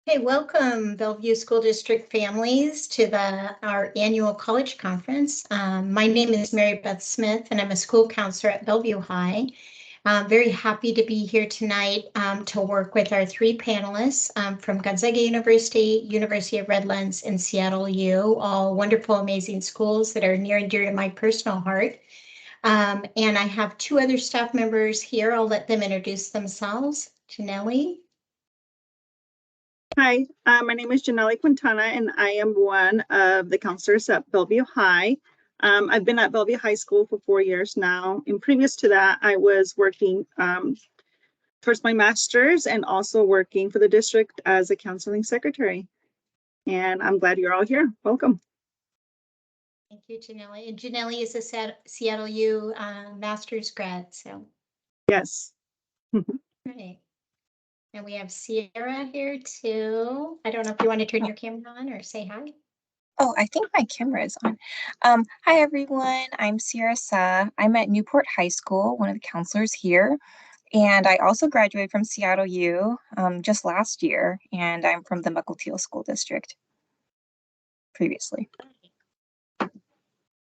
Hey, welcome Bellevue School District families to our annual college conference. My name is Mary Beth Smith and I'm a school counselor at Bellevue High. Very happy to be here tonight to work with our three panelists from Gonzaga University, University of Redlands, and Seattle U, all wonderful, amazing schools that are near and dear to my personal heart. And I have two other staff members here. I'll let them introduce themselves. Janelle. Hi, my name is Janelle Quintana, and I am one of the counselors at Bellevue High. I've been at Bellevue High School for 4 years now. And previous to that, I was working towards my master's and also working for the district as a counseling secretary. And I'm glad you're all here. Welcome. Thank you, Janelle. And Janelle is a Seattle U master's grad, so. Yes. Right. And we have Sierra here too. I don't know if you want to turn your camera on or say hi. Oh, I think my camera is on. Hi, everyone. I'm Sierra Sa. I'm at Newport High School, one of the counselors here. And I also graduated from Seattle U just last year, and I'm from the Mukilteo School District previously.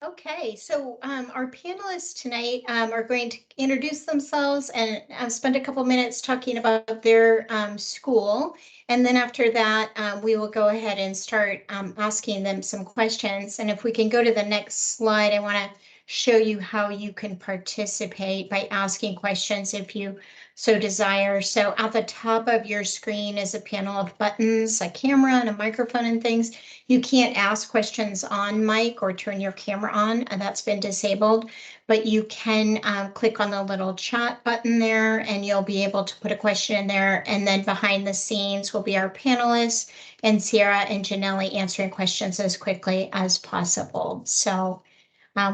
Okay, so our panelists tonight are going to introduce themselves and spend a couple minutes talking about their school. And then after that, we will go ahead and start asking them some questions. And if we can go to the next slide, I want to show you how you can participate by asking questions if you so desire. So at the top of your screen is a panel of buttons, a camera and a microphone and things. You can't ask questions on mic or turn your camera on, and that's been disabled, but you can click on the little chat button there and you'll be able to put a question in there. And then behind the scenes will be our panelists and Sierra and Janelle answering questions as quickly as possible. So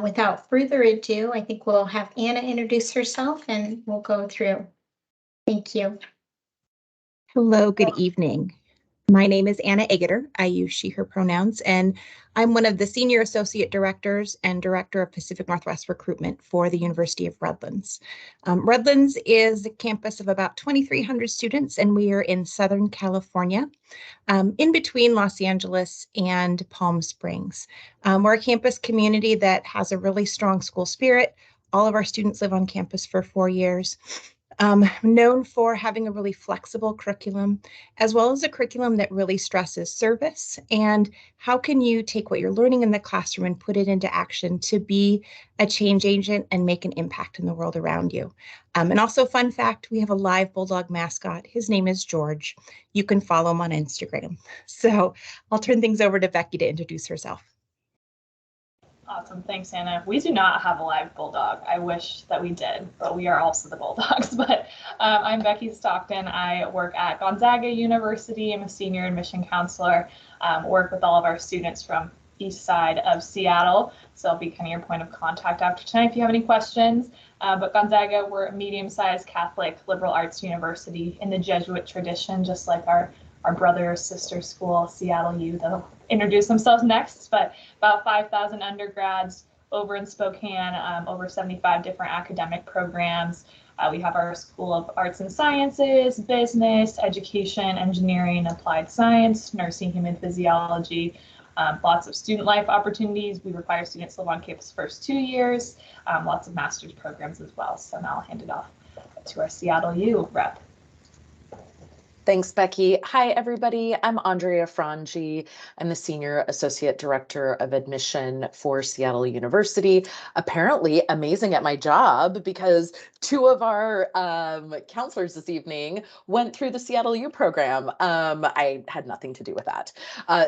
without further ado, I think we'll have Anna introduce herself and we'll go through. Thank you. Hello, good evening. My name is Anna Egeter. I use she, her pronouns, and I'm one of the Senior Associate Directors and Director of Pacific Northwest Recruitment for the University of Redlands. Redlands is a campus of about 2,300 students, and we are in Southern California, in between Los Angeles and Palm Springs. We're a campus community that has a really strong school spirit. All of our students live on campus for 4 years. Known for having a really flexible curriculum, as well as a curriculum that really stresses service and how can you take what you're learning in the classroom and put it into action to be a change agent and make an impact in the world around you. And also, fun fact, we have a live bulldog mascot. His name is George. You can follow him on Instagram. So I'll turn things over to Becky to introduce herself. Awesome. Thanks, Anna. We do not have a live bulldog. I wish that we did, but we are also the Bulldogs. But I'm Becky Stockton. I work at Gonzaga University. I'm a senior admission counselor, work with all of our students from east side of Seattle. So I'll be kind of your point of contact after tonight if you have any questions. But Gonzaga, we're a medium-sized Catholic liberal arts university in the Jesuit tradition, just like our brother or sister school, Seattle U. They'll introduce themselves next, but about 5,000 undergrads over in Spokane, over 75 different academic programs. We have our School of Arts and Sciences, Business, Education, Engineering, Applied Science, Nursing, Human Physiology, lots of student life opportunities. We require students to live on campus the first 2 years, lots of master's programs as well. So now I'll hand it off to our Seattle U rep. Thanks, Becky. Hi, everybody. I'm Andrea Frangi. I'm the Senior Associate Director of Admission for Seattle University. Apparently amazing at my job because 2 of our counselors this evening went through the Seattle U program. I had nothing to do with that.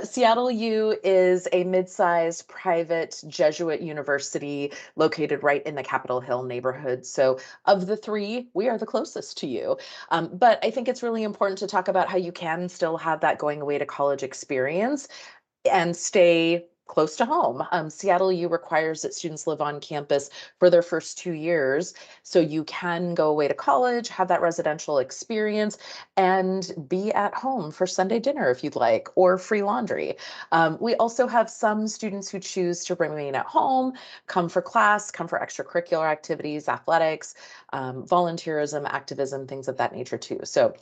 Seattle U is a mid-sized private Jesuit university located right in the Capitol Hill neighborhood. So of the 3, we are the closest to you. But I think it's really important to talk about how you can still have that going away to college experience and stay close to home. Seattle U requires that students live on campus for their first 2 years. So you can go away to college, have that residential experience, and be at home for Sunday dinner if you'd like, or free laundry. We also have some students who choose to remain at home, come for class, come for extracurricular activities, athletics, volunteerism, activism, things of that nature too. So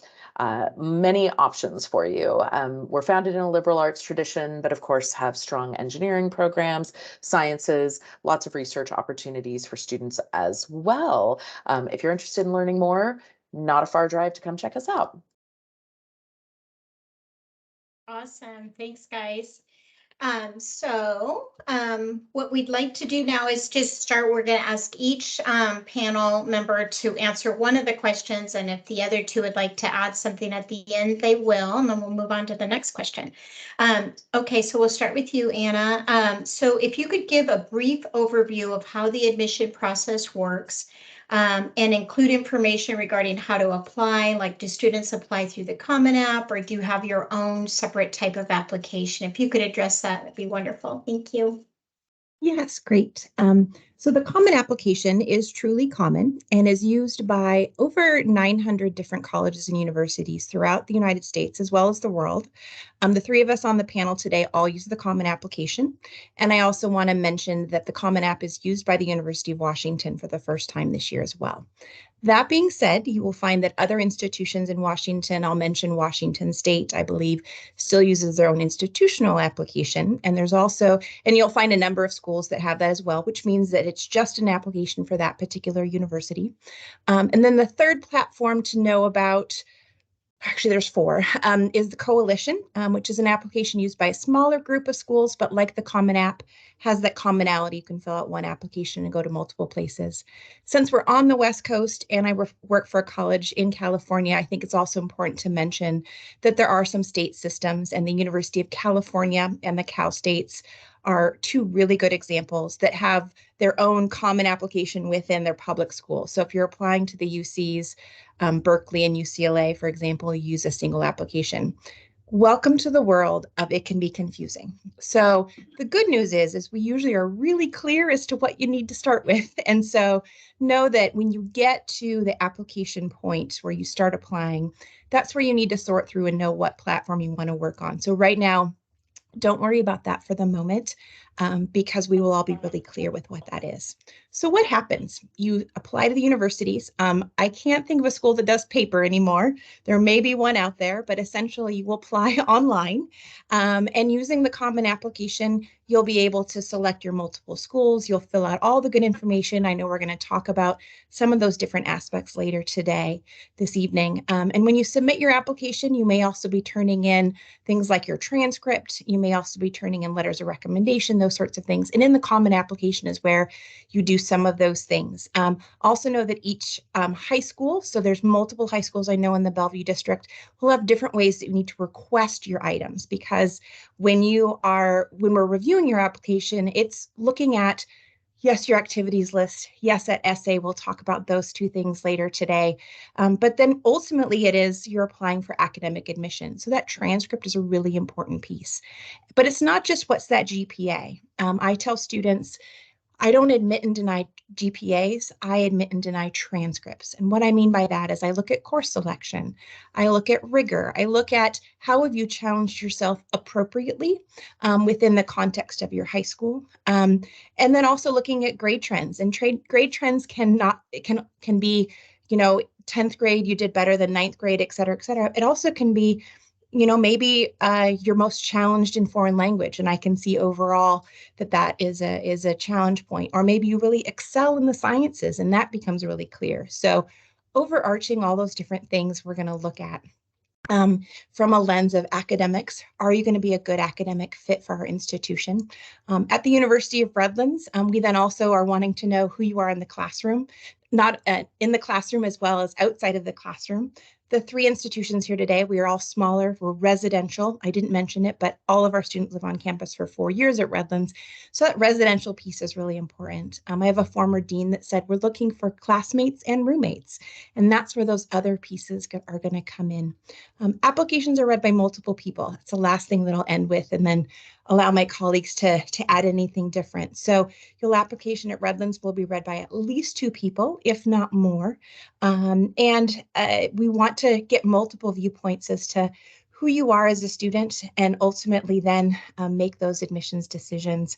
many options for you. We're founded in a liberal arts tradition, but of course have strong engineering programs, sciences, lots of research opportunities for students as well. If you're interested in learning more, not a far drive to come check us out. Awesome. Thanks, guys. What we'd like to do now is just start. We're going to ask each panel member to answer one of the questions, and if the other two would like to add something at the end, they will, and then we'll move on to the next question. Okay, so we'll start with you, Anna. So if you could give a brief overview of how the admission process works, and include information regarding how to apply, like do students apply through the Common App or do you have your own separate type of application? If you could address that, that'd be wonderful. Thank you. Yes, great. So the Common Application is truly common and is used by over 900 different colleges and universities throughout the United States as well as the world. The three of us on the panel today all use the Common Application. And I also want to mention that the Common App is used by the University of Washington for the first time this year as well. That being said, you will find that other institutions in Washington, I'll mention Washington State, I believe, still uses their own institutional application. And there's also, and you'll find a number of schools that have that as well, which means that it's just an application for that particular university. And then the third platform to know about, actually there's four, is the Coalition, which is an application used by a smaller group of schools, but like the Common App, has that commonality. You can fill out one application and go to multiple places. Since we're on the West Coast and I work for a college in California, I think it's also important to mention that there are some state systems, and the University of California and the Cal States are two really good examples that have their own common application within their public school. So if you're applying to the UCs, Berkeley and UCLA, for example, use a single application. Welcome to the world of it can be confusing. So the good news is we usually are really clear as to what you need to start with. And so know that when you get to the application point where you start applying, that's where you need to sort through and know what platform you want to work on. So right now, don't worry about that for the moment, because we will all be really clear with what that is. So what happens? You apply to the universities. I can't think of a school that does paper anymore. There may be one out there, but essentially you will apply online, and using the Common Application, you'll be able to select your multiple schools. You'll fill out all the good information. I know we're going to talk about some of those different aspects later today, this evening. And when you submit your application, you may also be turning in things like your transcript. You may also be turning in letters of recommendation, those sorts of things. And in the Common Application is where you do some of those things. Also know that each high school, so there's multiple high schools I know in the Bellevue district, will have different ways that you need to request your items, because when we're reviewing your application, it's looking at, yes, your activities list. Yes, at essay, we'll talk about those two things later today. But then ultimately it is you're applying for academic admission. So that transcript is a really important piece. But it's not just what's that GPA. I tell students, I don't admit and deny GPAs, I admit and deny transcripts. And what I mean by that is I look at course selection, I look at rigor, I look at how have you challenged yourself appropriately within the context of your high school. And then also looking at grade trends, and grade trends can be, 10th grade, you did better than 9th grade, et cetera, et cetera. It also can be, maybe you're most challenged in foreign language, and I can see overall that is a challenge point, or maybe you really excel in the sciences, and that becomes really clear. So overarching all those different things we're going to look at from a lens of academics. Are you going to be a good academic fit for our institution? At the University of Redlands, we then also are wanting to know who you are in the classroom, not in the classroom as well as outside of the classroom. The three institutions here today, we are all smaller, we're residential. I didn't mention it, but all of our students live on campus for 4 years at Redlands. So that residential piece is really important. I have a former dean that said, we're looking for classmates and roommates. And that's where those other pieces are going to come in. Applications are read by multiple people. That's the last thing that I'll end with. And then allow my colleagues to add anything different. So your application at Redlands will be read by at least 2 people, if not more. And we want to get multiple viewpoints as to who you are as a student, and ultimately then make those admissions decisions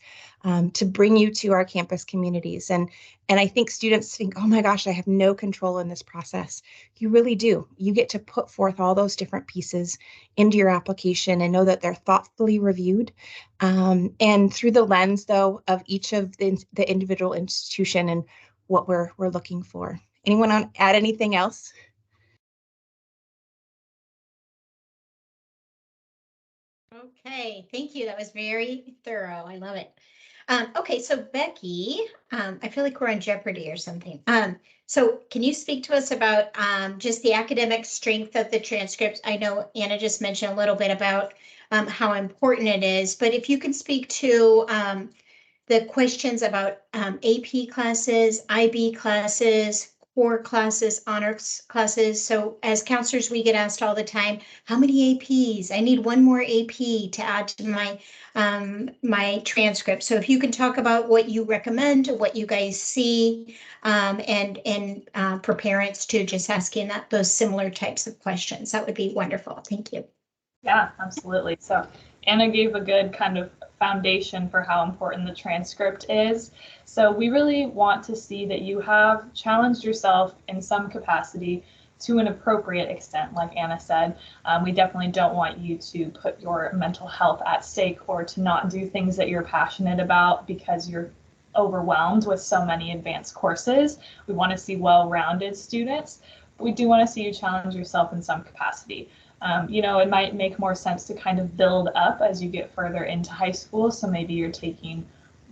to bring you to our campus communities. And I think students think, oh my gosh, I have no control in this process. You really do. You get to put forth all those different pieces into your application and know that they're thoughtfully reviewed. And through the lens, though, of each of the individual institution and what we're looking for. Anyone want to add anything else? Okay, thank you. That was very thorough. I love it. Okay, so Becky, I feel like we're on Jeopardy or something. So can you speak to us about just the academic strength of the transcripts? I know Anna just mentioned a little bit about how important it is, but if you can speak to the questions about AP classes, IB classes, core classes, honors classes. So as counselors, we get asked all the time, how many APs? I need one more AP to add to my my transcript. So if you can talk about what you recommend, what you guys see, and for parents to just asking that those similar types of questions, that would be wonderful. Thank you. Yeah, absolutely. So Anna gave a good kind of foundation for how important the transcript is. So we really want to see that you have challenged yourself in some capacity to an appropriate extent, like Anna said. We definitely don't want you to put your mental health at stake or to not do things that you're passionate about because you're overwhelmed with so many advanced courses. We want to see well-rounded students. But we do want to see you challenge yourself in some capacity. You know, it might make more sense to kind of build up as you get further into high school. So maybe you're taking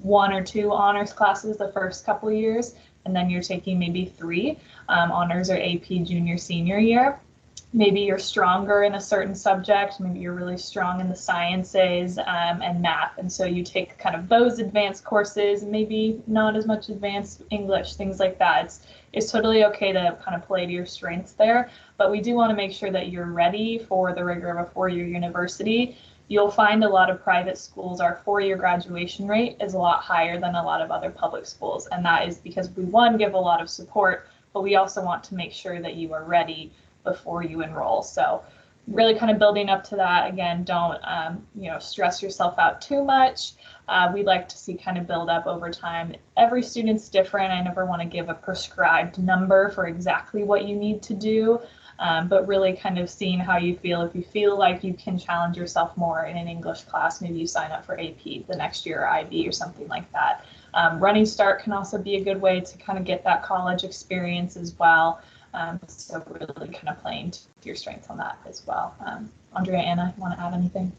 1 or 2 honors classes the first couple of years, and then you're taking maybe 3 honors or AP junior, senior year. Maybe you're stronger in a certain subject. Maybe you're really strong in the sciences and math. And so you take kind of those advanced courses, maybe not as much advanced English, things like that. It's totally okay to kind of play to your strengths there, but we do want to make sure that you're ready for the rigor of a 4-year university. You'll find a lot of private schools, our 4-year graduation rate is a lot higher than a lot of other public schools. And that is because we, one, give a lot of support, but we also want to make sure that you are ready before you enroll. So really kind of building up to that. Again, don't you know, stress yourself out too much. We like to see kind of build up over time. Every student's different. I never want to give a prescribed number for exactly what you need to do, but really kind of seeing how you feel. If you feel like you can challenge yourself more in an English class, maybe you sign up for AP the next year or IB or something like that. Running Start can also be a good way to kind of get that college experience as well. So really kind of playing to your strengths on that as well. Andrea, Anna, you want to add anything?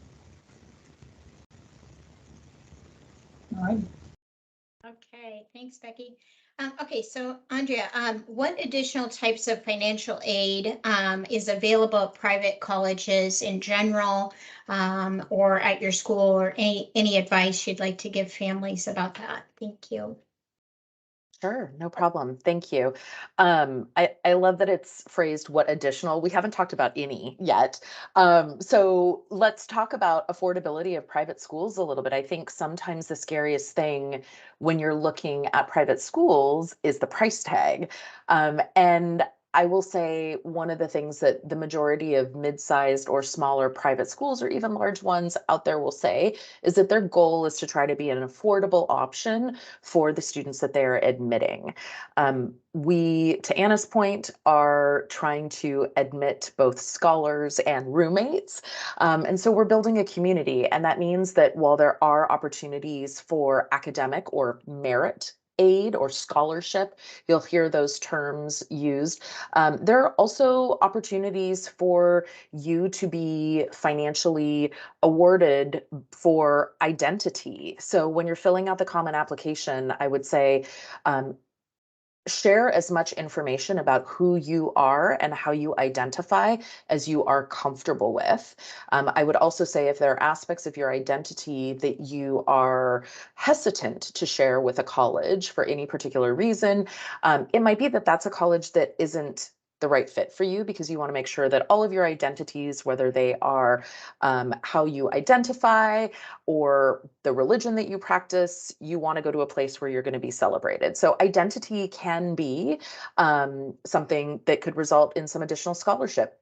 All right. Okay, thanks, Becky. Okay, so Andrea, what additional types of financial aid is available at private colleges in general, or at your school, or any advice you'd like to give families about that? Thank you. Sure, no problem. Thank you. I love that it's phrased what additional. We haven't talked about any yet. So let's talk about affordability of private schools a little bit. I think sometimes the scariest thing when you're looking at private schools is the price tag. And I will say one of the things that the majority of mid-sized or smaller private schools or even large ones out there will say is that their goal is to try to be an affordable option for the students that they are admitting. We, to Anna's point, are trying to admit both scholars and roommates. And so we're building a community. And that means that while there are opportunities for academic or merit aid or scholarship, you'll hear those terms used. There are also opportunities for you to be financially awarded for identity. So when you're filling out the common application, I would say, share as much information about who you are and how you identify as you are comfortable with. I would also say if there are aspects of your identity that you are hesitant to share with a college for any particular reason, it might be that that's a college that isn't the right fit for you, because you want to make sure that all of your identities, whether they are how you identify or the religion that you practice, you want to go to a place where you're going to be celebrated. So identity can be something that could result in some additional scholarship.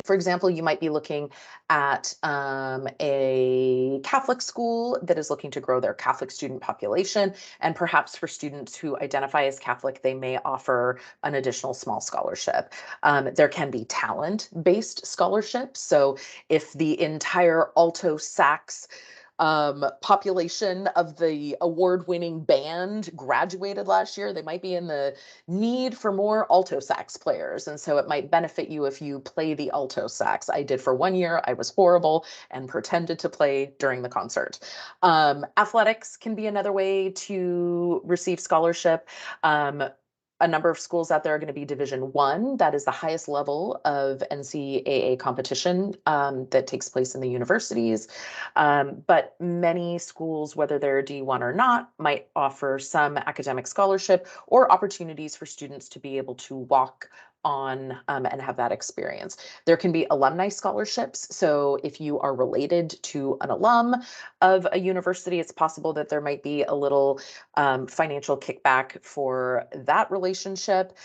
For example, you might be looking at a Catholic school that is looking to grow their Catholic student population. And perhaps for students who identify as Catholic, they may offer an additional small scholarship. There can be talent-based scholarships. So if the entire alto sax population of the award-winning band graduated last year, they might be in the need for more alto sax players. And so it might benefit you if you play the alto sax. I did for 1 year. I was horrible and pretended to play during the concert. Athletics can be another way to receive scholarship. A number of schools out there are going to be Division I. That is the highest level of NCAA competition that takes place in the universities. But many schools, whether they're D1 or not, might offer some academic scholarship or opportunities for students to be able to walk on and have that experience. There can be alumni scholarships. So if you are related to an alum of a university, it's possible that there might be a little financial kickback for that relationship.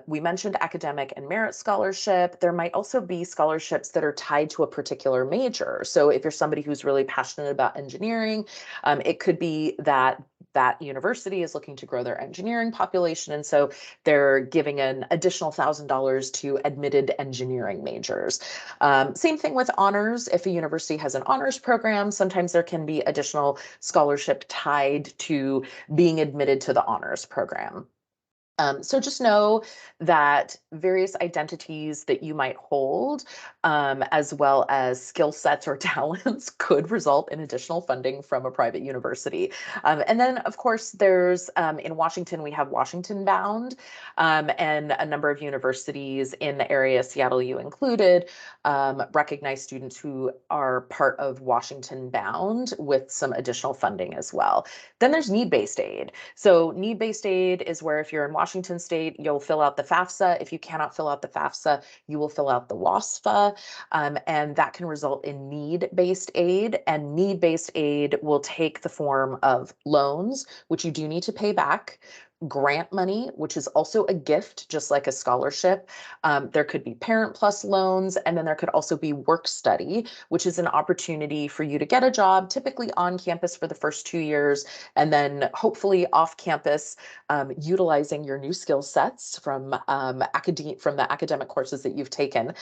We mentioned academic and merit scholarship. There might also be scholarships that are tied to a particular major. So if you're somebody who's really passionate about engineering, it could be that that university is looking to grow their engineering population. And so they're giving an additional $1,000 to admitted engineering majors. Same thing with honors. If a university has an honors program, sometimes there can be additional scholarship tied to being admitted to the honors program. So just know that various identities that you might hold, as well as skill sets or talents, could result in additional funding from a private university. And then, of course, there's in Washington, we have Washington Bound, and a number of universities in the area, Seattle U included, recognize students who are part of Washington Bound with some additional funding as well. Then there's need-based aid. So need-based aid is where if you're in Washington State, you'll fill out the FAFSA. If you cannot fill out the FAFSA, you will fill out the WASFA, and that can result in need-based aid. And need-based aid will take the form of loans, which you do need to pay back, grant money, which is also a gift, just like a scholarship. There could be Parent Plus loans, and then there could also be work study, which is an opportunity for you to get a job, typically on campus for the first 2 years, and then hopefully off campus, utilizing your new skill sets from the academic courses that you've taken,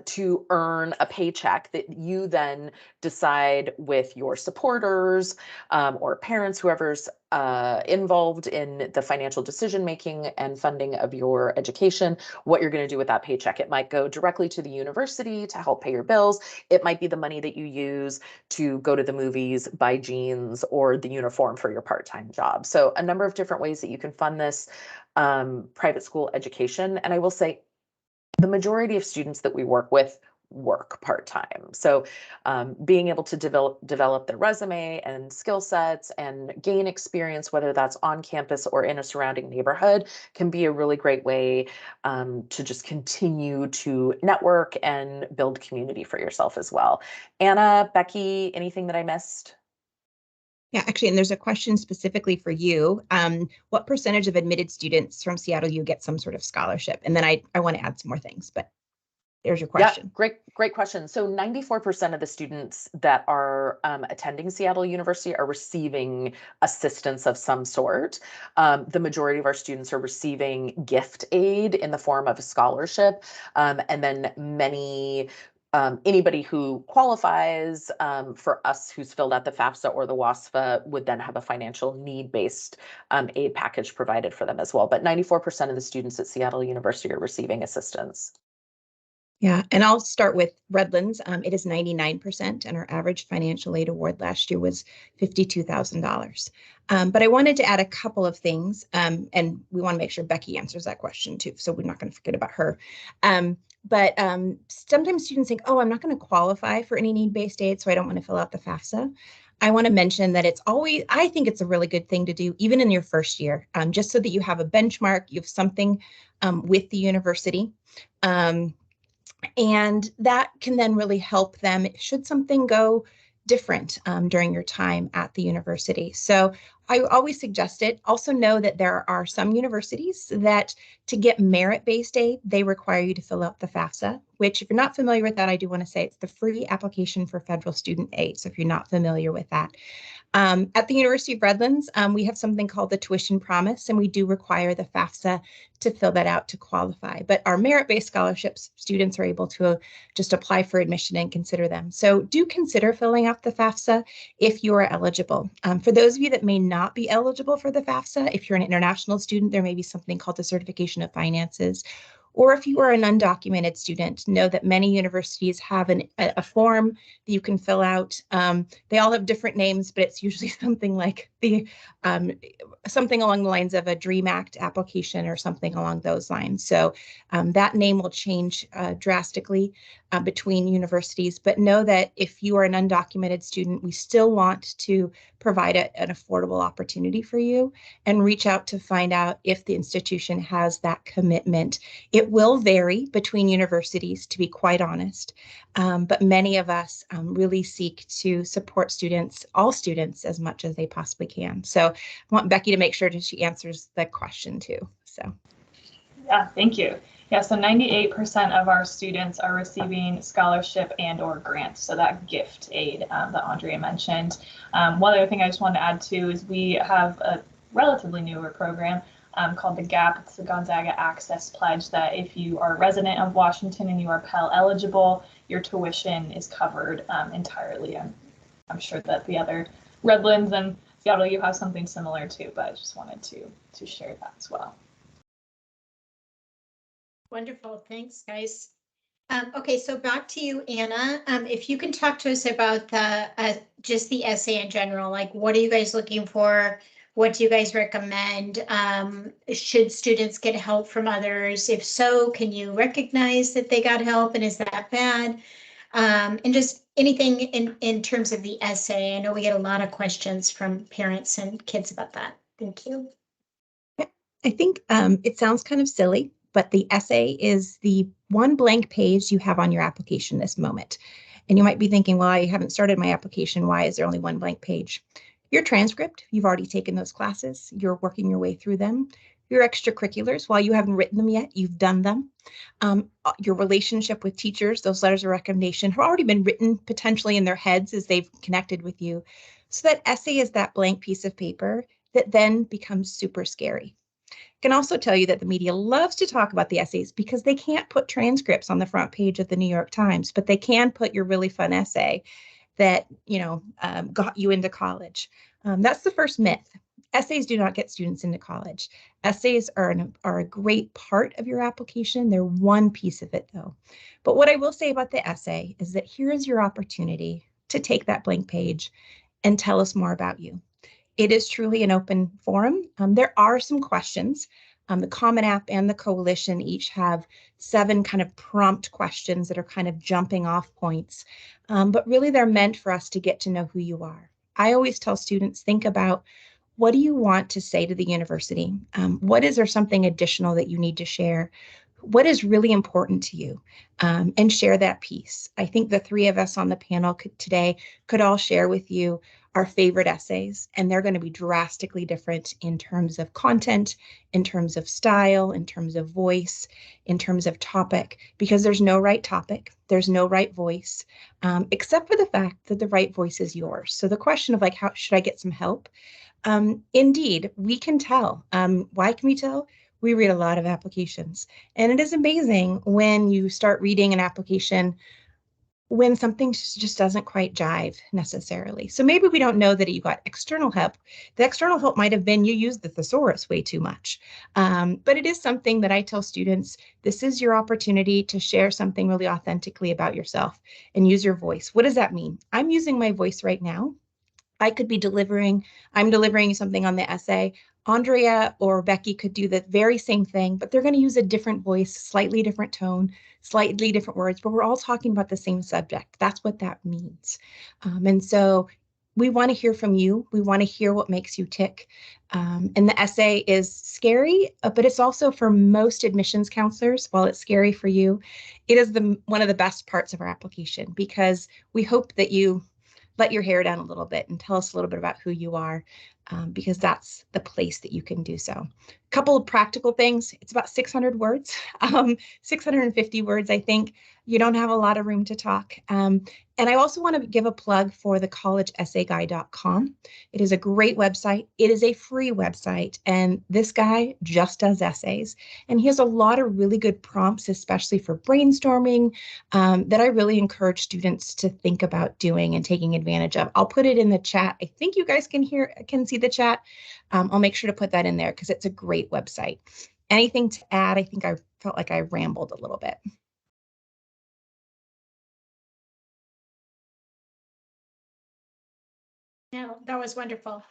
to earn a paycheck that you then decide with your supporters or parents, whoever's involved in the financial decision making and funding of your education, what you're going to do with that paycheck. It might go directly to the university to help pay your bills. It might be the money that you use to go to the movies, buy jeans, or the uniform for your part-time job. So a number of different ways that you can fund this private school education. And I will say the majority of students that we work with work part-time. So being able to develop their resume and skill sets and gain experience, whether that's on campus or in a surrounding neighborhood, can be a really great way to just continue to network and build community for yourself as well. Anna, Becky, anything that I missed? Yeah, actually, and there's a question specifically for you. What percentage of admitted students from Seattle U get some sort of scholarship? And then I want to add some more things, but there's your question. Yeah, great question. So 94% of the students that are attending Seattle University are receiving assistance of some sort. The majority of our students are receiving gift aid in the form of a scholarship. And then anybody who qualifies for us who's filled out the FAFSA or the WASFA would then have a financial need-based aid package provided for them as well. But 94% of the students at Seattle University are receiving assistance. Yeah, and I'll start with Redlands. It is 99%, and our average financial aid award last year was $52,000. But I wanted to add a couple of things, and we want to make sure Becky answers that question too, so we're not going to forget about her. But sometimes students think, oh, I'm not going to qualify for any need-based aid, so I don't want to fill out the FAFSA. I want to mention that I think it's a really good thing to do even in your first year, just so that you have a benchmark, you have something with the university. And that can then really help them should something go different during your time at the university. So I always suggest it. Also know that there are some universities that to get merit-based aid, they require you to fill out the FAFSA, which if you're not familiar with that, I do want to say it's the free application for federal student aid. So if you're not familiar with that. At the University of Redlands, we have something called the tuition promise, and we do require the FAFSA to fill that out to qualify. But our merit-based scholarships, students are able to just apply for admission and consider them. So do consider filling out the FAFSA if you are eligible. For those of you that may not be eligible for the FAFSA, if you're an international student, there may be something called the Certification of Finances. Or if you are an undocumented student, know that many universities have a form that you can fill out. They all have different names, but it's usually something like something along the lines of a DREAM Act application or something along those lines. So that name will change drastically between universities. But know that if you are an undocumented student, we still want to provide an affordable opportunity for you and reach out to find out if the institution has that commitment. It will vary between universities, to be quite honest, but many of us really seek to support students, all students, as much as they possibly can. So I want Becky to make sure that she answers the question too. So. Yeah, thank you. Yeah, so 98% of our students are receiving scholarship and or grants, so that gift aid that Andrea mentioned. One other thing I just wanted to add too is we have a relatively newer program called the GAP. It's the Gonzaga Access Pledge, that if you are a resident of Washington and you are Pell eligible, your tuition is covered entirely. I'm sure that the other Redlands and Seattle, you have something similar too, but I just wanted to share that as well. Wonderful. Thanks, guys. Okay, so back to you, Anna. If you can talk to us about the just the essay in general, like what are you guys looking for? What do you guys recommend? Should students get help from others? If so, can you recognize that they got help, and is that bad? And just anything in terms of the essay. I know we get a lot of questions from parents and kids about that. Thank you. I think it sounds kind of silly, but the essay is the one blank page you have on your application this moment. And you might be thinking, well, I haven't started my application. Why is there only one blank page? Your transcript, you've already taken those classes. You're working your way through them. Your extracurriculars, while you haven't written them yet, you've done them. Your relationship with teachers, those letters of recommendation have already been written potentially in their heads as they've connected with you. So that essay is that blank piece of paper that then becomes super scary. I can also tell you that the media loves to talk about the essays because they can't put transcripts on the front page of the New York Times, but they can put your really fun essay that got you into college. That's the first myth. Essays do not get students into college. Essays are a great part of your application. They're one piece of it, though. But what I will say about the essay is that here is your opportunity to take that blank page and tell us more about you. It is truly an open forum. There are some questions. The Common App and the Coalition each have 7 kind of prompt questions that are kind of jumping off points. But really they're meant for us to get to know who you are. I always tell students, think about what do you want to say to the university? What is there something additional that you need to share? What is really important to you? And share that piece. I think the 3 of us on the panel today could all share with you our favorite essays, and they're going to be drastically different in terms of content, in terms of style, in terms of voice, in terms of topic, because there's no right topic, there's no right voice, except for the fact that the right voice is yours. So the question of like, how should I get some help? Indeed, we can tell. Why can we tell? We read a lot of applications, and it is amazing when you start reading an application when something just doesn't quite jive necessarily. So maybe we don't know that you got external help. The external help might have been you used the thesaurus way too much. But it is something that I tell students, this is your opportunity to share something really authentically about yourself and use your voice. What does that mean? I'm using my voice right now. I could be I'm delivering something on the essay. Andrea or Becky could do the very same thing, but they're going to use a different voice, slightly different tone, slightly different words, but we're all talking about the same subject. That's what that means. And so we want to hear from you. We want to hear what makes you tick. And the essay is scary, but it's also for most admissions counselors, while it's scary for you, it is one of the best parts of our application, because we hope that you let your hair down a little bit and tell us a little bit about who you are, because that's the place that you can do so. A couple of practical things. It's about 600 words, 650 words, I think. You don't have a lot of room to talk. And I also want to give a plug for the collegeessayguy.com. It is a great website. It is a free website, and this guy just does essays. And he has a lot of really good prompts, especially for brainstorming, that I really encourage students to think about doing and taking advantage of. I'll put it in the chat. I think you guys can see the chat. I'll make sure to put that in there because it's a great website. Anything to add? I think I felt like I rambled a little bit. No, that was wonderful.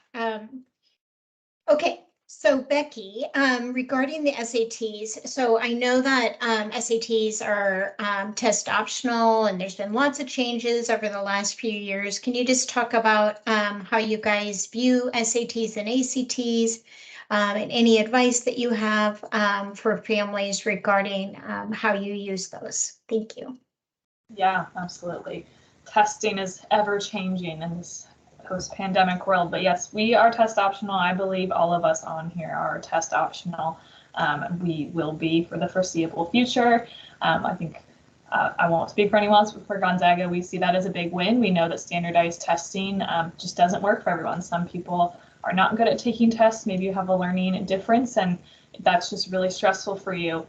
Okay, so Becky, regarding the SATs, so I know that SATs are test optional, and there's been lots of changes over the last few years. Can you just talk about how you guys view SATs and ACTs, and any advice that you have for families regarding how you use those? Thank you. Yeah, absolutely. Testing is ever changing in this post-pandemic world, but yes, we are test optional. I believe all of us on here are test optional. We will be for the foreseeable future. I think I won't speak for anyone else, but for Gonzaga, we see that as a big win. We know that standardized testing just doesn't work for everyone. Some people are not good at taking tests. Maybe you have a learning difference and that's just really stressful for you.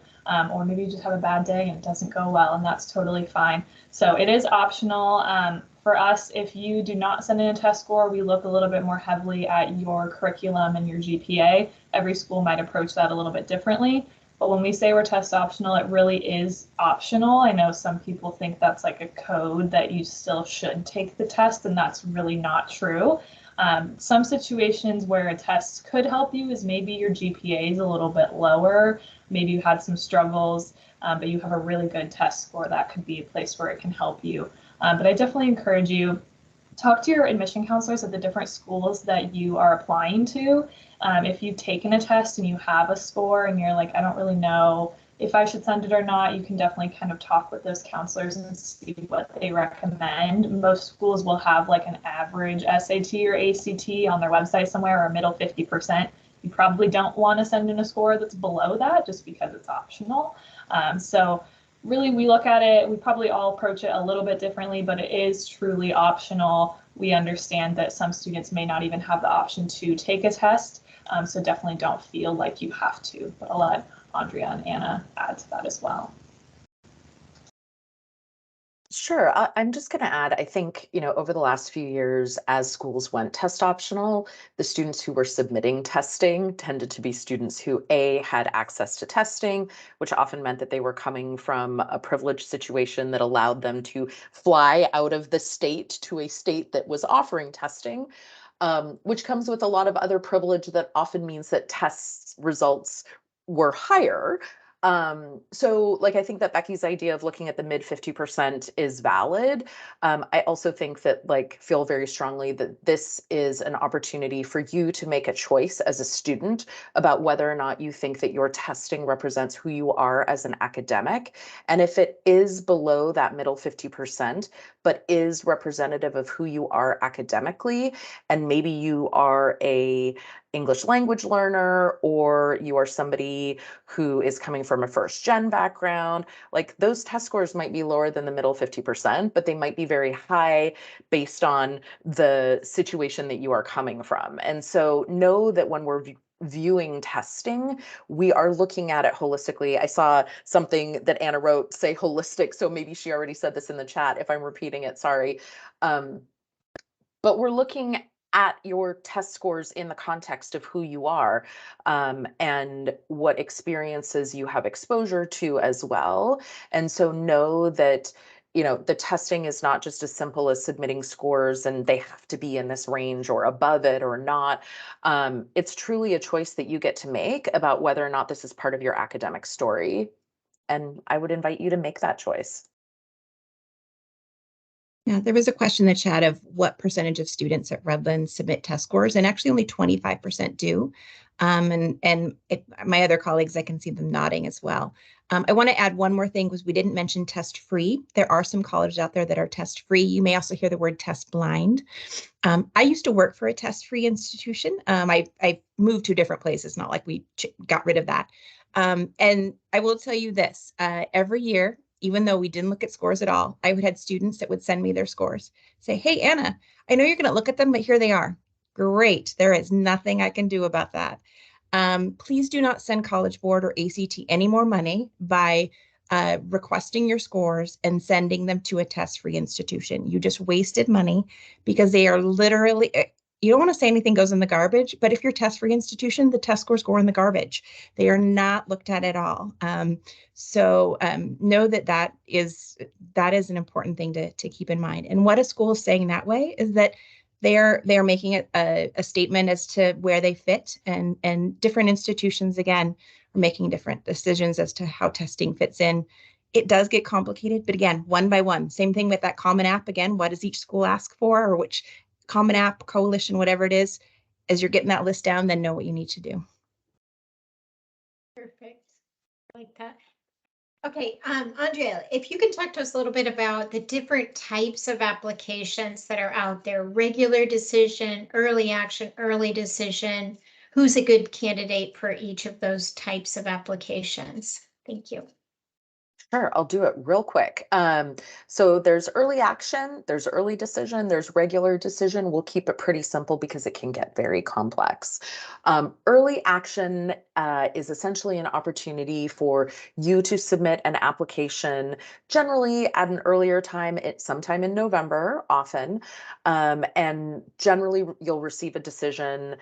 Or maybe you just have a bad day and it doesn't go well, and that's totally fine. So it is optional. For us, if you do not send in a test score, we look a little bit more heavily at your curriculum and your GPA. Every school might approach that a little bit differently. But when we say we're test optional, it really is optional. I know some people think that's like a code that you still should take the test, and that's really not true. Some situations where a test could help you is maybe your GPA is a little bit lower, maybe you had some struggles, but you have a really good test score. That could be a place where it can help you. But I definitely encourage you, talk to your admission counselors at the different schools that you are applying to. If you've taken a test and you have a score and you're like, I don't really know if I should send it or not, you can definitely kind of talk with those counselors and see what they recommend. Most schools will have like an average SAT or ACT on their website somewhere, or a middle 50%. You probably don't want to send in a score that's below that just because it's optional. So really, we look at it, we probably all approach it a little bit differently, but it is truly optional. We understand that some students may not even have the option to take a test, so definitely don't feel like you have to, but I'll let Andrea and Anna add to that as well. Sure. I'm just going to add, I think, over the last few years, as schools went test optional, the students who were submitting testing tended to be students who, A, had access to testing, which often meant that they were coming from a privileged situation that allowed them to fly out of the state to a state that was offering testing, which comes with a lot of other privilege that often means that test results were higher. So like, I think that Becky's idea of looking at the mid 50% is valid. I also think that feel very strongly that this is an opportunity for you to make a choice as a student about whether or not you think that your testing represents who you are as an academic. And if it is below that middle 50%, but is representative of who you are academically, and maybe you are a English language learner, or you are somebody who is coming from a first gen background, those test scores might be lower than the middle 50%, but they might be very high based on the situation that you are coming from. And so know that when we're viewing testing, we are looking at it holistically. I saw something that Anna wrote say holistic, so maybe she already said this in the chat. If I'm repeating it, sorry. But we're looking at your test scores in the context of who you are, and what experiences you have exposure to as well. And so know that the testing is not just as simple as submitting scores and they have to be in this range or above it or not. It's truly a choice that you get to make about whether or not this is part of your academic story. And I would invite you to make that choice. Yeah, there was a question in the chat of what percentage of students at Redlands submit test scores, and actually only 25% do. My other colleagues, I can see them nodding as well. I want to add one more thing because we didn't mention test free. There are some colleges out there that are test free. You may also hear the word test blind. I used to work for a test free institution. I moved to different places, not like we got rid of that. And I will tell you this, every year, even though we didn't look at scores at all, I would have students that would send me their scores, say, hey, Anna, I know you're going to look at them, but here they are. Great. There is nothing I can do about that. Please do not send College Board or ACT any more money by requesting your scores and sending them to a test-free institution. You just wasted money because they are literally, you don't want to say anything goes in the garbage, but if you're test-free institution, the test scores go in the garbage. They are not looked at all. So know that is an important thing to keep in mind. And what a school is saying that way is that they are making it a statement as to where they fit, and different institutions, again, are making different decisions as to how testing fits in. It does get complicated, but again, one by one. Same thing with that Common App. Again, what does each school ask for, or which Common App, coalition, whatever it is? As you're getting that list down, then know what you need to do. Perfect. Like that. Okay, Andrea, if you can talk to us a little bit about the different types of applications that are out there, regular decision, early action, early decision, who's a good candidate for each of those types of applications? Thank you. Sure, I'll do it real quick. So there's early action, there's early decision, there's regular decision. We'll keep it pretty simple because it can get very complex. Early action is essentially an opportunity for you to submit an application, generally at an earlier time, sometime in November, often, and generally you'll receive a decision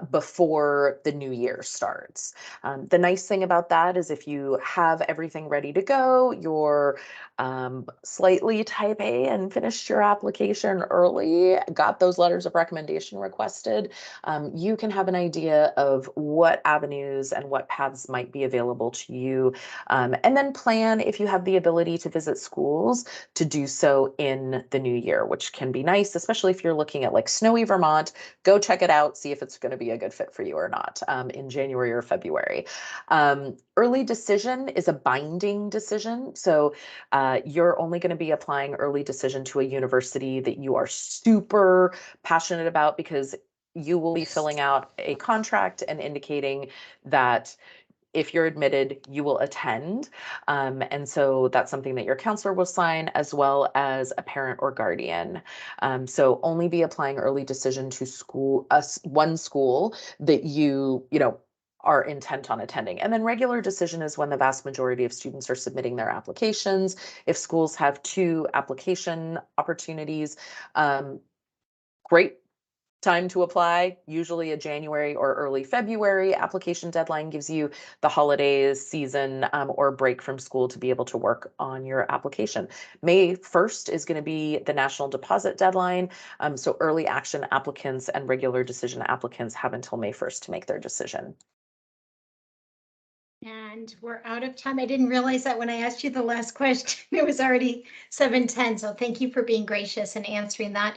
before the new year starts. The nice thing about that is if you have everything ready to go, you're slightly type A and finished your application early, got those letters of recommendation requested, you can have an idea of what avenues and what paths might be available to you, and then plan, if you have the ability to visit schools, to do so in the new year, which can be nice, especially if you're looking at like snowy Vermont. Go check it out, see if it's going to be a good fit for you or not in January or February. Early decision is a binding decision. So you're only going to be applying early decision to a university that you are super passionate about, because you will be filling out a contract and indicating that if you're admitted, you will attend. And so that's something that your counselor will sign, as well as a parent or guardian. So only be applying early decision to one school that you are intent on attending. And then regular decision is when the vast majority of students are submitting their applications. If schools have 2 application opportunities, great time to apply. Usually a January or early February application deadline gives you the holidays, season, or break from school to be able to work on your application. May 1st is going to be the national deposit deadline. So early action applicants and regular decision applicants have until May 1st to make their decision. And we're out of time. I didn't realize that when I asked you the last question, it was already 7:10. So thank you for being gracious and answering that.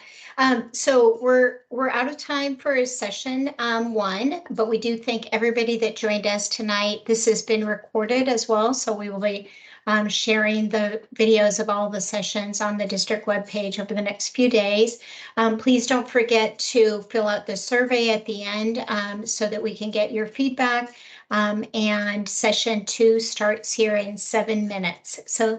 So we're out of time for session 1, but we do thank everybody that joined us tonight. This has been recorded as well, so we will be sharing the videos of all the sessions on the district webpage over the next few days. Please don't forget to fill out the survey at the end so that we can get your feedback. And session 2 starts here in 7 minutes. So